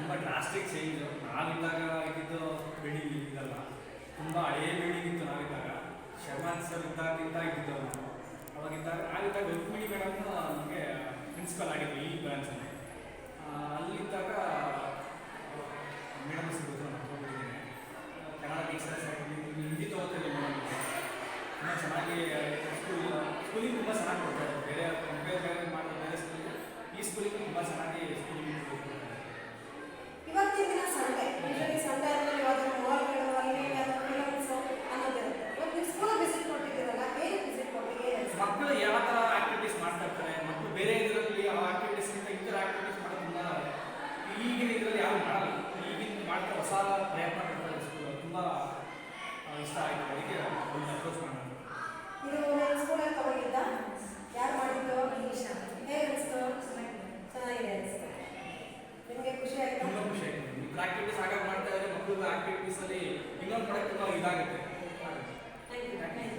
ತುಂಬ drastic change. ನಾವಿದ್ದಾಗ ಇದ್ದಿದ್ದು building ಇದಲ್ಲ, ತುಂಬ ಹಳೆಯ ಬಿಲ್ಡಿಂಗ್ ಇತ್ತು ನಾವಿದ್ದಾಗ. ಶರ್ಮಾನ್ ಸರ್ ಇದ್ದಾಗಿಂದ ಇದ್ದಿದ್ದು ನಾವು ಅವಾಗಿದ್ದಾಗ. ನಾವಿದ್ದಾಗ ರುಕ್ಮಿಣಿ ಮೇಡಮ್ ನಮಗೆ ಪ್ರಿನ್ಸಿಪಲ್ ಆಗಿದ್ವಿ ಈ ಬ್ರಾಂಚಲ್ಲಿ. ಅಲ್ಲಿದ್ದಾಗ ಮೇಡಮ್ ಸಿಗೋದು ನಾನು ಹೋಗಿದ್ದೀನಿ. ಕನ್ನಡ ಟೀಚರ್ಸ್ ಹಿಂದಿ ತೊಗೋತಿದ್ದೆ ಮೇಡಮ್. ತುಂಬ ಚೆನ್ನಾಗಿ ಸ್ಕೂಲಿಂಗ್ ತುಂಬ ಚೆನ್ನಾಗಿ ಕೊಡ್ತಾರೆ. ಬೇರೆ ಬೇರೆ ಮಾಡೋ ಬೇರೆ ಸ್ಕೂಲಿಗೆ ಈ ಸ್ಕೂಲಿಗೆ ತುಂಬ ಚೆನ್ನಾಗಿ ಸ್ಕೂಲಿಂಗ್ ಕೊಡ್ತಾರೆ. ಇವತ್ತಿನ ದಿನ ಸಂಡೇ, ಯೂಶಲಿ ಸಂಡೇ ಅಂದರೆ ಯಾವ್ದಾದ್ರು ಮಾಲ್ಗಳು ಅಲ್ಲಿ ಯಾವ್ದಾದ್ರು ಫಿಲಮ್ಸು ಅನ್ನೋದಿರುತ್ತೆ. ಇವತ್ತು ನೀವು ಸ್ಕೂಲ್ ವಿಸಿಟ್ ಕೊಟ್ಟಿದ್ದೀರಲ್ಲ, ಏನು ವಿಸಿಟ್ ಕೊಟ್ಟಿದ್ದೀರಿ? ಮಕ್ಕಳು ಯಾವ ಥರ ಆ್ಯಕ್ಟಿವಿಟೀಸ್ ಮಾಡ್ತಾ ಇರ್ತಾರೆ, ಮಕ್ಕಳು ಬೇರೆ ಇದರಲ್ಲಿ ಆ ಆ್ಯಕ್ಟಿವಿಟೀಸ್ಗಿಂತ ಈ ಥರ ಆ್ಯಕ್ಟಿವಿಟೀಸ್ ಮಾಡೋದ್ರಿಂದ ಈಗಿನ ಇದರಲ್ಲಿ ಯಾರು ಮಾಡಲ್ಲ. ಈಗಿನ ಮಾಡ್ತಾ ಹೊಸ ಪ್ರಯತ್ನ ಮಾಡ್ತಾರೆ ಸ್ಕೂಲ್. ತುಂಬ ಇಷ್ಟ ಆಯಿತು, ಅದಕ್ಕೆ ಒಂದು ಅಪ್ರೋಚ್ ಮಾಡೋದು. ಇದು ನಿಮ್ಮ ಸ್ಕೂಲಲ್ಲಿ ತಗೊಂಡಿದ್ದ? ಯಾರು ಮಾಡಿದ್ದು? ಹೇಗೆ ಅನಿಸ್ತು? ಚೆನ್ನಾಗಿದೆ ಅನಿಸ್ತು. ನಿಮಗೆ ಖುಷಿ ಆಯಿತು? ತುಂಬ ಖುಷಿ ಆಯಿತು. ನಿಮ್ಮ ಆ್ಯಕ್ಟಿವಿಟೀಸ್ ಆಗಾಗ ಮಾಡ್ತಾ ಇದ್ದಾರೆ, ಮಕ್ಕಳು ಆ್ಯಕ್ಟಿವಿಟೀಸಲ್ಲಿ ಇನ್ನೊಂದು ಮಾಡೋಕ್ಕೆ ತುಂಬ ಇದಾಗುತ್ತೆ. Thank you.